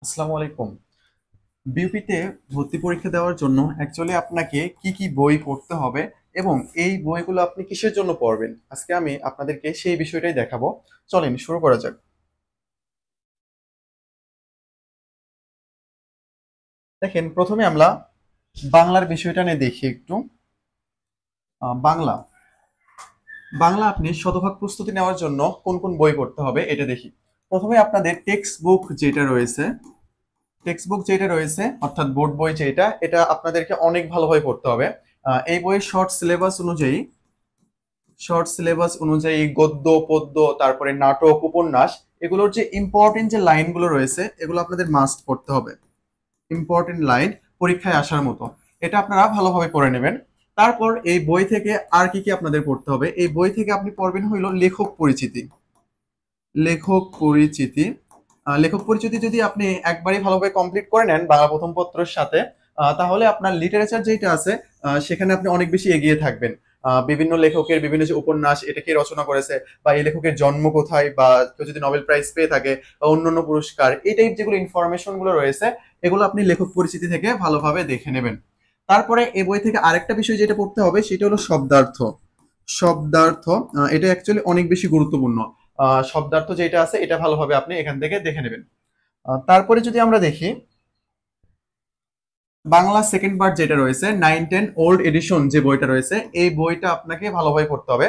আসসালামু আলাইকুম। বিউপিতে ভর্তি পরীক্ষা দেওয়ার জন্য অ্যাকচুয়ালি আপনাকে কি কি বই পড়তে হবে এবং এই বইগুলো আপনি কিসের জন্য পড়বেন, আজকে আমি আপনাদেরকে সেই বিষয়টাই দেখাবো। চলেন শুরু করা যাক। দেখেন, প্রথমে আমরা বাংলার বিষয়টা নিয়ে দেখি একটু। বাংলা বাংলা আপনি শতভাগ প্রস্তুতি নেওয়ার জন্য কোন কোন বই পড়তে হবে এটা দেখি। প্রথমে আপনাদের টেক্সট বুক যেটা রয়েছে অর্থাৎ বোর্ড বই যেটা, এটা আপনাদেরকে অনেক ভালোভাবে পড়তে হবে। এই বইয়ের শর্ট সিলেবাস অনুযায়ী গদ্য পদ্য, তারপরে নাটক, উপন্যাস, এগুলোর যে ইম্পর্টেন্ট যে লাইনগুলো রয়েছে এগুলো আপনাদের মাস্ট পড়তে হবে। ইম্পর্টেন্ট লাইন পরীক্ষায় আসার মতো, এটা আপনারা ভালোভাবে পড়ে নেবেন। তারপর এই বই থেকে আর কি কি আপনাদের পড়তে হবে, এই বই থেকে আপনি পড়বেন হইল লেখক পরিচিতি। লেখক পরিচিতি যদি আপনি একবারই ভালোভাবে কমপ্লিট করে নেন বাংলা প্রথম পত্রের সাথে, তাহলে আপনার লিটারেচার যেটা আছে সেখানে আপনি অনেক বেশি এগিয়ে থাকবেন। বিভিন্ন লেখকের বিভিন্ন যে উপন্যাস, এটা কে রচনা করেছে, বা এই লেখকের জন্ম কোথায়, বা কেউ যদি নোবেল প্রাইজ পেয়ে থাকে বা অন্যান্য পুরস্কার, এই টাইপ যেগুলো ইনফরমেশন গুলো রয়েছে এগুলো আপনি লেখক পরিচিতি থেকে ভালোভাবে দেখে নেবেন। তারপরে এই বই থেকে আরেকটা বিষয় যেটা পড়তে হবে সেটা হলো শব্দার্থ। এটা অ্যাকচুয়ালি অনেক বেশি গুরুত্বপূর্ণ। শব্দার্থ যেটা আছে এটা ভালোভাবে আপনি এখান থেকে দেখে নেবেন। তারপরে যদি আমরা দেখি বাংলা সেকেন্ড পার্ট যেটা রয়েছে 9-10 ওল্ড এডিশন যে বইটা রয়েছে, এই বইটা আপনাকে ভালোভাবে পড়তে হবে।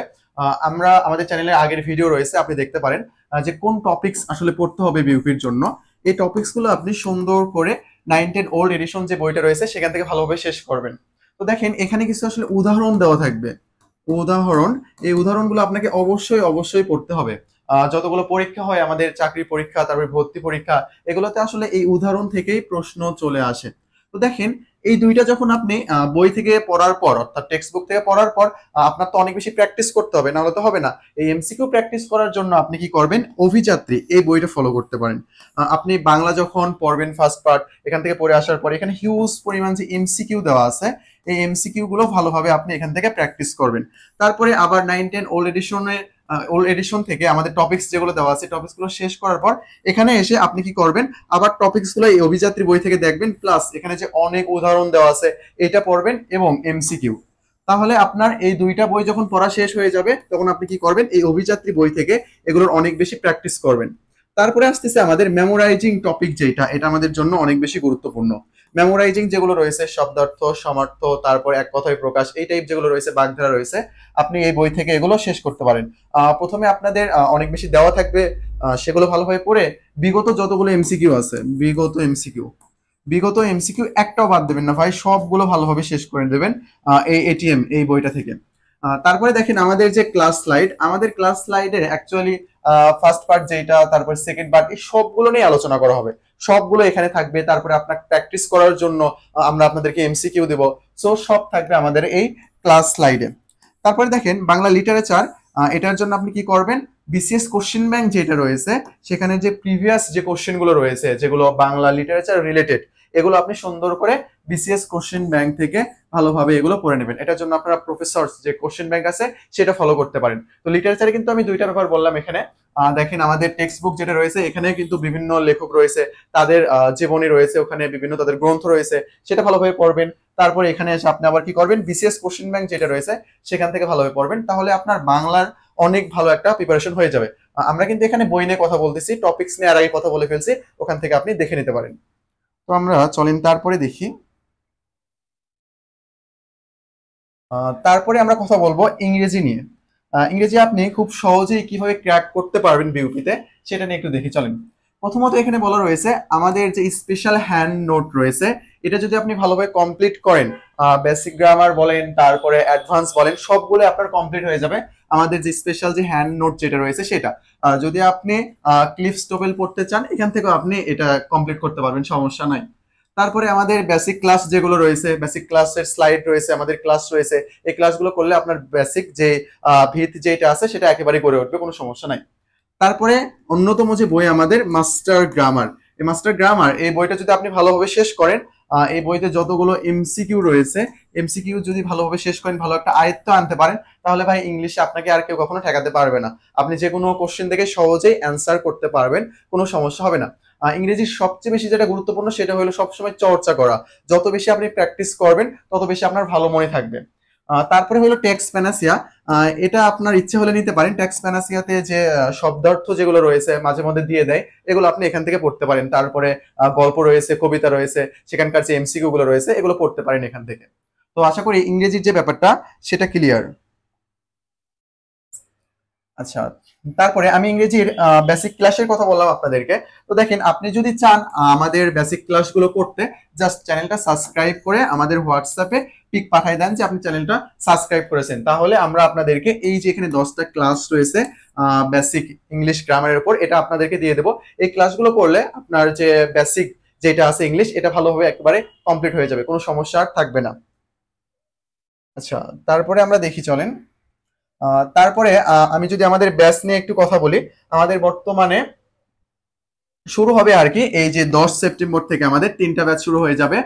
আমরা আমাদের চ্যানেলে আগের ভিডিও রয়েছে, আপনি দেখতে পারেন যে কোন টপিকস আসলে পড়তে হবে বিউপির জন্য। এই টপিকস গুলো আপনি সুন্দর করে 9-10 ওল্ড এডিশন যে বইটা রয়েছে সেখান থেকে ভালোভাবে শেষ করবেন। তো দেখেন, এখানে কিছু আসলে উদাহরণ দেওয়া থাকবে। উদাহরণ, এই উদাহরণগুলো আপনাকে অবশ্যই অবশ্যই পড়তে হবে। যতগুলো পরীক্ষা হয় আমাদের, চাকরি পরীক্ষা, তারপরে ভর্তি পরীক্ষা, এগুলোতে আসলে এই উদাহরণ থেকেই প্রশ্ন চলে আসে। তো দেখেন, এই দুইটা যখন আপনি বই থেকে পড়ার পর অর্থাৎ টেক্সট বুক থেকে পড়ার পর আপনার তো অনেক বেশি প্র্যাকটিস করতে হবে, নাহলে তো হবে না। এই এমসিকিউ প্র্যাকটিস করার জন্য আপনি কি করবেন, অভিযাত্রী এই বইটা ফলো করতে পারেন। আপনি বাংলা যখন পড়বেন ফার্স্ট পার্ট, এখান থেকে পড়ে আসার পর এখানে হিউজ পরিমাণ যে এমসিকিউ দেওয়া আছে, এই এমসিকিউ গুলো ভালোভাবে আপনি এখান থেকে প্র্যাকটিস করবেন। তারপরে আবার 9-10 ওল্ড এডিশন থেকে আমাদের টপিকস যেগুলো দেওয়া আছে, টপিকস গুলো শেষ করার পর এখানে এসে আপনি কি করবেন, আবার টপিকস গুলো এই অভিযাত্রী বই থেকে দেখবেন, প্লাস এখানে যে অনেক উদাহরণ দেওয়া আছে এটা পড়বেন এবং এমসিকিউ। তাহলে আপনার এই দুইটা বই যখন পড়া শেষ হয়ে যাবে তখন আপনি কি করবেন, এই অভিযাত্রী বই থেকে এগুলোর অনেক বেশি প্র্যাকটিস করবেন। তারপরে আসতেছে আমাদের মেমোরাইজিং টপিক যেটা, এটা আমাদের জন্য অনেক বেশি গুরুত্বপূর্ণ। মেমোরাইজিং যেগুলো রয়েছে শব্দার্থ, সমার্থ, তারপর এক কথায় প্রকাশ, এই টাইপ যেগুলো রয়েছে, বাগধারা রয়েছে, আপনি এই বই থেকে এগুলো শেষ করতে পারেন। প্রথমে আপনাদের অনেক বেশি দেওয়া থাকবে, সেগুলো ভালোভাবে পড়ে বিগত যতগুলো এমসিকিউ আছে, বিগত এমসিকিউ একটাও বাদ দেবেন না ভাই, সবগুলো ভালোভাবে শেষ করে দেবেন এই এটিএম এই বইটা থেকে। তারপরে দেখেন আমাদের ক্লাস স্লাইডে অ্যাকচুয়ালি ফার্স্ট পার্ট যেটা, তারপর সেকেন্ড পার্ট, এই সবগুলো নিয়ে আলোচনা করা হবে। সবগুলো এখানে থাকবে। তারপরে আপনার প্র্যাকটিস করার জন্য আমরা আপনাদেরকে এমসিকিউ দেব। সো সব থাকবে আমাদের এই ক্লাস স্লাইডে। তারপরে দেখেন বাংলা লিটারেচার, এটার জন্য আপনি কি করবেন, বিসিএস কোশ্চেন ব্যাংক যেটা রয়েছে সেখানে যে প্রিভিয়াস যে কোশ্চেন গুলো রয়েছে যেগুলো বাংলা লিটারেচার রিলেটেড, এগুলো আপনি সুন্দর করে বিসিএস কোশ্চেন ব্যাংক থেকে ভালোভাবে এগুলো পড়ে নেবেন। এটার জন্য আপনারা প্রফেসর যে কোশ্চেন ব্যাংক আছে সেটা ফলো করতে পারেন। তো লিটারেচারে কিন্তু আমি দুইটা ব্যাপার বললাম এখানে। দেখেন আমাদের টেক্সট বুক যেটা রয়েছে এখানে কিন্তু বিভিন্ন লেখক রয়েছে, তাদের জীবনী রয়েছে, ওখানে বিভিন্ন তাদের গ্রন্থ রয়েছে, সেটা ভালোভাবে পড়বেন। তারপরে এখানে এসে আপনি আবার কি করবেন, বিসিএস কোশ্চেন ব্যাংক যেটা রয়েছে সেখান থেকে ভালোভাবে পড়বেন, তাহলে আপনার বাংলার অনেক ভালো একটা প্রিপারেশন হয়ে যাবে। আমরা কিন্তু এখানে বই নিয়ে কথা বলতেছি, টপিকস নিয়ে আর আগে কথা বলে ফেলছি, ওখান থেকে আপনি দেখে নিতে পারেন। তো আমরা চলেন তারপরে দেখি। তারপরে আমরা কথা বলবো ইংরেজি নিয়ে। ইংরেজি আপনি খুব সহজেই কিভাবে ক্র্যাক করতে পারবেন বিউপিতে, সেটা নিয়ে একটু দেখি চলেন। প্রথমত এখানে বলা রয়েছে আমাদের যে স্পেশাল হ্যান্ড নোট রয়েছে, এটা যদি আপনি ভালোভাবে কমপ্লিট করেন, বেসিক গ্রামার বলেন, তারপরে অ্যাডভান্স বলেন, সবগুলো আপনার কমপ্লিট হয়ে যাবে। আমাদের যে স্পেশাল যে হ্যান্ড নোট যেটা রয়েছে সেটা, যদি আপনি ক্লিফ স্টোভেল পড়তে চান এখান থেকেও আপনি এটা কমপ্লিট করতে পারবেন, সমস্যা নাই। তারপরে আমাদের বেসিক ক্লাস যেগুলো রয়েছে, বেসিক ক্লাসের স্লাইড রয়েছে, আমাদের ক্লাস রয়েছে, এই ক্লাসগুলো করলে আপনার বেসিক যে ভিত যেটা আছে সেটা একেবারে গড়ে উঠবে, কোনো সমস্যা নাই। তারপরে অন্যতম যে বই আমাদের মাস্টার গ্রামার, এই মাস্টার গ্রামার এই বইটা যদি আপনি ভালোভাবে শেষ করেন, এই বইতে যতগুলো এমসিকিউ রয়েছে, এমসিকিউ যদি ভালোভাবে শেষ করেন, ভালো একটা আয়ত্ত আনতে পারেন, তাহলে ভাই ইংলিশে আপনাকে আর কেউ কখনো ঠেকাতে পারবে না। আপনি যে কোনো কোশ্চেন থেকে সহজেই অ্যান্সার করতে পারবেন, কোনো সমস্যা হবে না। ইংরেজির সবচেয়ে বেশি যেটা গুরুত্বপূর্ণ সেটা হলো সবসময় চর্চা করা। যত বেশি আপনি প্র্যাকটিস করবেন তত বেশি আপনার ভালো মনে থাকবে। তারপরে হলো টেক্সট প্যানাসিয়া। এটা আপনার ইচ্ছে হলে নিতে পারেন। টেক্সট প্যানাসিয়াতে যে শব্দার্থ যেগুলো রয়েছে মাঝে মধ্যে দিয়ে দেয়, এগুলো আপনি এখান থেকে পড়তে পারেন। তারপরে গল্প রয়েছে, কবিতা রয়েছে, সেখানকার যে এমসিকিউ গুলো রয়েছে এগুলো পড়তে পারেন এখান থেকে। তো আশা করি ইংরেজির যে ব্যাপারটা সেটা ক্লিয়ার। আচ্ছা, তারপরে আমি ইংরেজির বেসিক ক্লাসের কথা বললাম আপনাদেরকে। তো দেখেন, আপনি যদি চান আমাদের বেসিক ক্লাসগুলো করতে, জাস্ট চ্যানেলটা সাবস্ক্রাইব করে আমাদের হোয়াটসঅ্যাপে পিক পাঠিয়ে দেন যে আপনি চ্যানেলটা সাবস্ক্রাইব করেছেন, তাহলে আমরা আপনাদেরকে এই যে এখানে 10টা ক্লাস রয়েছে বেসিক ইংলিশ গ্রামারের উপর, এটা আপনাদেরকে দিয়ে দেবো। এই ক্লাসগুলো করলে আপনার যে বেসিক যেটা আছে ইংলিশ, এটা ভালোভাবে একেবারে কমপ্লিট হয়ে যাবে, কোনো সমস্যা আর থাকবে না। আচ্ছা, তারপরে আমরা দেখি চলেন। তারপরে আমি যদি আমাদের ব্যাচ নিয়ে একটু কথা বলি, আমাদের বর্তমানে শুরু হবে আর কি এই যে 10 সেপ্টেম্বর থেকে আমাদের 3টা ব্যাচ শুরু হয়ে যাবে।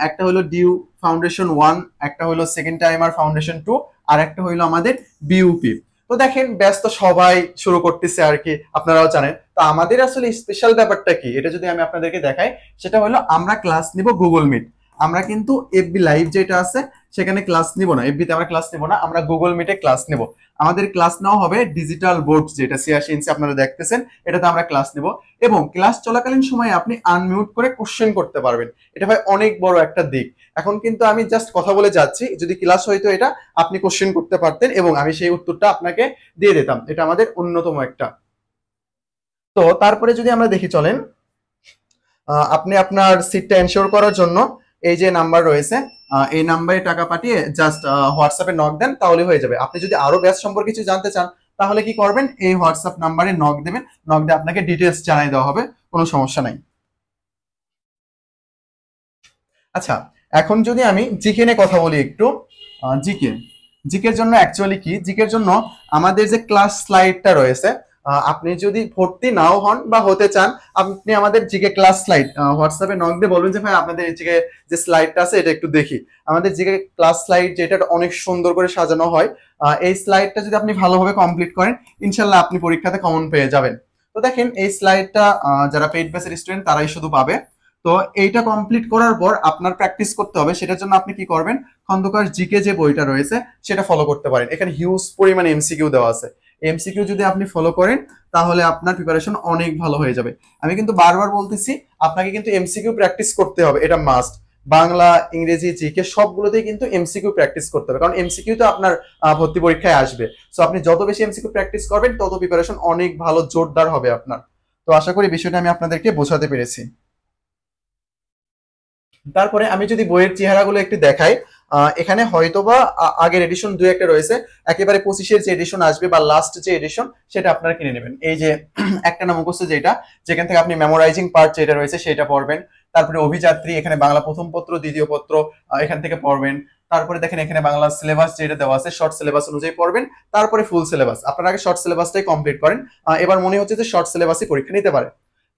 একটা হলো ডিউ ফাউন্ডেশন 1, একটা হলো সেকেন্ড টাইমার ফাউন্ডেশন 2, আর একটা হলো আমাদের বিইউপি। তো দেখেন, ব্যাচ তো সবাই শুরু করতেছে আর কি, আপনারাও জানেন। তো আমাদের আসলে স্পেশাল ব্যাপারটা কি, এটা যদি আমি আপনাদেরকে দেখাই, সেটা হলো আমরা ক্লাস নিব গুগল মিট। আমরা কিন্তু এফবি লাইভ যেটা আছে সেখানে ক্লাস নিব না, এফবিতে আমরা ক্লাস নিব না, আমরা গুগল মিটে ক্লাস নেব। আমাদের ক্লাস নেওয়া হবে ডিজিটাল বোর্ড, যেটা 86 ইঞ্চি আপনারা দেখতেছেন, এটাতে আমরা ক্লাস নেব। এবং ক্লাস চলাকালীন সময়ে আপনি আনমিউট করে কোশ্চেন করতে পারবেন। এটা ভাই অনেক বড় একটা দিক। এখন কিন্তু আমি জাস্ট কথা বলে যাচ্ছি, যদি ক্লাস হইতো এটা আপনি কোশ্চেন করতে পারতেন এবং আমি সেই উত্তরটা আপনাকে দিয়ে দিতাম। এটা আমাদের অন্যতম একটা। তো তারপরে যদি আমরা দেখি চলেন, আপনি আপনার সিটটা এনশিওর করার জন্য এই যে নাম্বার রয়েছে, এই নাম্বারে টাকা পাঠিয়ে জাস্ট হোয়াটসঅ্যাপে নক দেন, তাহলে হয়ে যাবে। আপনি যদি আরো ব্যাচ সম্পর্কে কিছু জানতে চান, তাহলে কি করবেন, এই হোয়াটসঅ্যাপ নাম্বারে নক দেবেন, নক দিয়ে আপনাকে ডিটেলস জানাই দেওয়া হবে, কোনো সমস্যা নাই। আচ্ছা, এখন যদি আমি জিকে নিয়ে কথা বলি একটু। জিকে, জিকের জন্য অ্যাকচুয়ালি কি, জিকের জন্য আমাদের যে ক্লাস স্লাইডটা রয়েছে, আপনি যদি ভর্তি নাও হন বা হতে চান, আপনি আমাদের জিকে ক্লাস স্লাইড হোয়াটসঅ্যাপে নক দিয়ে বলবেন যে ভাই আপনাদের জিকে যে স্লাইডটা আছে এটা একটু দেখি। আমাদের জিকে ক্লাস স্লাইড যেটা অনেক সুন্দর করে সাজানো হয়, এই স্লাইডটা যদি আপনি ভালোভাবে কমপ্লিট করেন, ইনশাল্লাহ আপনি পরীক্ষাতে কমন পেয়ে যাবেন। তো দেখেন, এই স্লাইডটা যারা পেইড ব্যাচের স্টুডেন্ট তারাই শুধু পাবে। তো এইটা কমপ্লিট করার পর আপনার প্র্যাকটিস করতে হবে। সেটার জন্য আপনি কি করবেন, খন্দকার জিকে যে বইটা রয়েছে সেটা ফলো করতে পারেন। এখানে হিউজ পরিমাণে এমসিকিউ দেওয়া আছে। এমসিকিউ যদি আপনি ফলো করেন, তাহলে আপনার প্রিপারেশন অনেক ভালো হয়ে যাবে। আমি কিন্তু বারবার বলতেছি, আপনাকে কিন্তু এমসিকিউ প্র্যাকটিস করতে হবে, এটা মাস্ট। বাংলা, ইংরেজি, জিকে সবগুলোতেই কিন্তু এমসিকিউ প্র্যাকটিস করতে হবে, কারণ এমসিকিউ তো আপনার ভর্তি পরীক্ষায় আসবে। সো আপনি যত বেশি এমসিকিউ প্র্যাকটিস করবেন, তত প্রিপারেশন অনেক ভালো জোরদার হবে আপনার। তো আশা করি বিষয়টা আমি আপনাদেরকে বোঝাতে পেরেছি। তারপরে আমি যদি বইয়ের চেহারাগুলো একটু দেখাই, এখানে হয়তোবা আগের এডিশন দুই একটা রয়েছে। একেবারে 25-এর যে এডিশন আসবে বা লাস্ট যে এডিশন, সেটা আপনারা কিনে নেবেন। এই যে একটা না মুখস্থ যেটা, যেখান থেকে আপনি মেমোরাইজিং পার্ট যেটা রয়েছে সেটা পড়বেন। তারপরে অভিযাত্রী, এখানে বাংলা প্রথম পত্র দ্বিতীয় পত্র এখান থেকে পড়বেন। তারপরে দেখেন এখানে বাংলা সিলেবাস যেটা দেওয়া আছে, শর্ট সিলেবাস অনুযায়ী পড়বেন। তারপরে ফুল সিলেবাস। আপনারা আগে শর্ট সিলেবাসটাই কমপ্লিট করেন, এবার মনে হচ্ছে যে শর্ট সিলেবাসই পরীক্ষা নিতে পারে।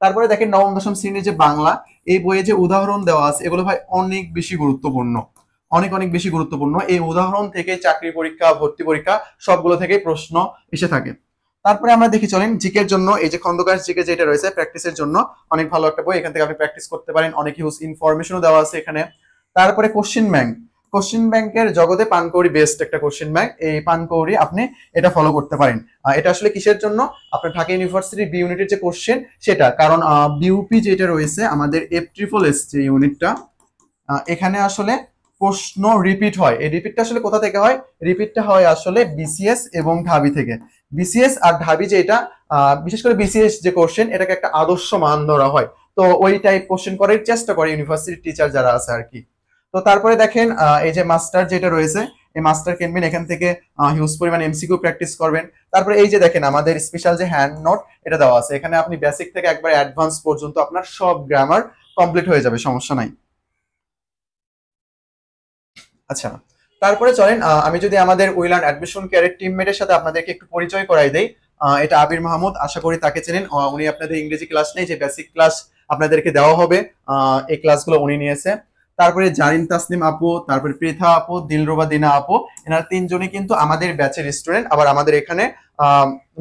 তারপরে দেখেন নবম দশম শ্রেণীর যে বাংলা, এই বইয়ে যে উদাহরণ দেওয়া আছে, এগুলো ভাই অনেক বেশি গুরুত্বপূর্ণ, অনেক অনেক বেশি গুরুত্বপূর্ণ। এই উদাহরণ থেকে চাকরি পরীক্ষা, ভর্তি পরীক্ষা সবগুলো থেকে প্রশ্ন এসে থাকে। তারপরে আমরা দেখি চলেন, জিকের জন্য এই যে খন্দকার জিকে যেটা রয়েছে প্র্যাকটিসের জন্য অনেক ভালো একটা বই। এখান থেকে আপনি প্র্যাকটিস করতে পারেন, অনেক ইউজ ইনফরমেশনও দেওয়া আছে এখানে। তারপরে কোশ্চেন ব্যাংক, কোশ্চেন ব্যাংকের জগতে পানকৌড়ি বেস্ট একটা কোশ্চেন ব্যাংক। এই পানকৌড়ি আপনি এটা ফলো করতে পারেন। এটা আসলে কিসের জন্য, আপনার ঢাকা ইউনিভার্সিটির বি ইউনিটের যে কোশ্চেন সেটা, কারণ বিউপি যেটা রয়েছে আমাদের F-SSS যে ইউনিটটা, এখানে আসলে প্রশ্ন রিপিট হয়। এই রিপিটটা আসলে কোথা থেকে হয়, রিপিটটা হয় আসলে বিসিএস এবং ঢাবি থেকে। বিসিএস আর ঢাবি যেটা, বিশেষ করে বিসিএস যে কোশ্চেন, এটাকে একটা আদর্শ মান ধরা হয়। তো ওই টাইপ কোশ্চেন করার চেষ্টা করে ইউনিভার্সিটির টিচার যারা আছে আর কি। তো তারপরে দেখেন এই যে মাস্টার যেটা রয়েছে, এই মাস্টার কিনবেন, এখান থেকে হিউজ পরিমাণ এমসিকিউ প্র্যাকটিস করবেন। তারপরে এই যে দেখেন আমাদের স্পেশাল যে হ্যান্ড নোট এটা দেওয়া আছে, এখানে আপনি বেসিক থেকে একবার অ্যাডভান্স পর্যন্ত আপনার সব গ্রামার কমপ্লিট হয়ে যাবে, সমস্যা নাই। আচ্ছা, তারপরে চলেন আমি যদি আমাদের উইলার্ন অ্যাডমিশন কেয়ারের টিমমেটের সাথে আপনাদেরকে একটু পরিচয় করাই দেই। এটা আবির মাহমুদ, আশা করি তাকে চেনেন। উনি আপনাদের ইংরেজি ক্লাস নেই, যে বেসিক ক্লাস আপনাদেরকে দেওয়া হবে, এই ক্লাসগুলো উনি নিয়েছে। তারপরে জারিন তাসনিম আপু, তারপরে পৃথা আপু, দিলরুবা দিনা আপু, এনারা তিনজনই কিন্তু আমাদের ব্যাচের স্টুডেন্ট, আবার আমাদের এখানে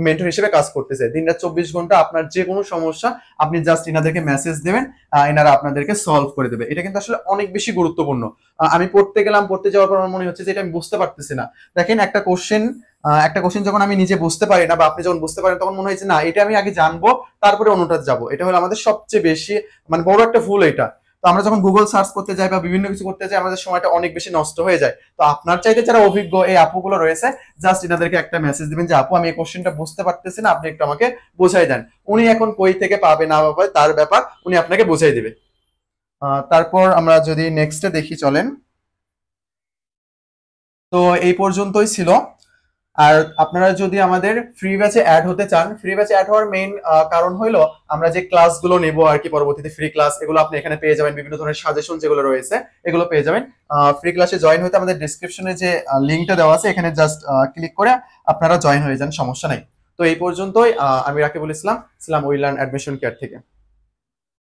মেন্টর হিসেবে কাজ করতেছে। দিনরাত 24 ঘন্টা আপনার যে কোনো সমস্যা আপনি জাস্ট এনাদেরকে মেসেজ দেবেন, এনারা আপনাদেরকে সলভ করে দেবে। এটা কিন্তু আসলে অনেক বেশি গুরুত্বপূর্ণ। আমি পড়তে গেলাম, পড়তে যাওয়ার পর আমার মনে হচ্ছে যে এটা আমি বুঝতে পারতেছি না। দেখেন একটা কোশ্চেন যখন আমি নিজে বুঝতে পারি না বা আপনি যখন বুঝতে পারেন, তখন মনে হয় যে না, এটা আমি আগে জানবো তারপরে অন্যটাতে যাবো। এটা হলো আমাদের সবচেয়ে বেশি মানে বড় একটা ভুল এটা। তো আমরা যখন গুগল সার্চ করতে যাই বা বিভিন্ন কিছু করতে যাই, আমাদের সময়টা অনেক বেশি নষ্ট হয়ে যায়। তো আপনার চাইতে যারা অভিজ্ঞ এই আপুগুলো রয়েছে, জাস্ট এনাদেরকে একটা মেসেজ দিবেন যে আপু আমি এই কোশ্চেনটা বুঝতে পারতেছি না, আপনি একটু আমাকে বোঝাই দেন। উনি এখন কই থেকে পাবে না পাবে তার ব্যাপার, উনি আপনাকে বোঝাই দিবে। তারপর আমরা যদি নেক্সটে দেখি, চলেন। তো এই পর্যন্তই ছিল। আর আপনারা যদি আমাদের ফ্রি ব্যাচে অ্যাড হতে চান, ফ্রি ব্যাচে অ্যাড হওয়ার মেইন কারণ হলো আমরা যে ক্লাসগুলো নেব আর কি, পরবর্তীতে ফ্রি ক্লাস, এগুলো আপনি এখানে পেয়ে যাবেন। বিভিন্ন ধরনের সাজেশন যেগুলো রয়েছে এগুলো পেয়ে যাবেন। ফ্রি ক্লাসে জয়েন হতে আমাদের ডিসক্রিপশনে যে লিঙ্কটা দেওয়া আছে, এখানে জাস্ট ক্লিক করে আপনারা জয়েন হয়ে যান, সমস্যা নাই। তো এই পর্যন্তই। আমি রাকিবুল ইসলাম ছিলাম উই লার্ন অ্যাডমিশন কেয়ার থেকে।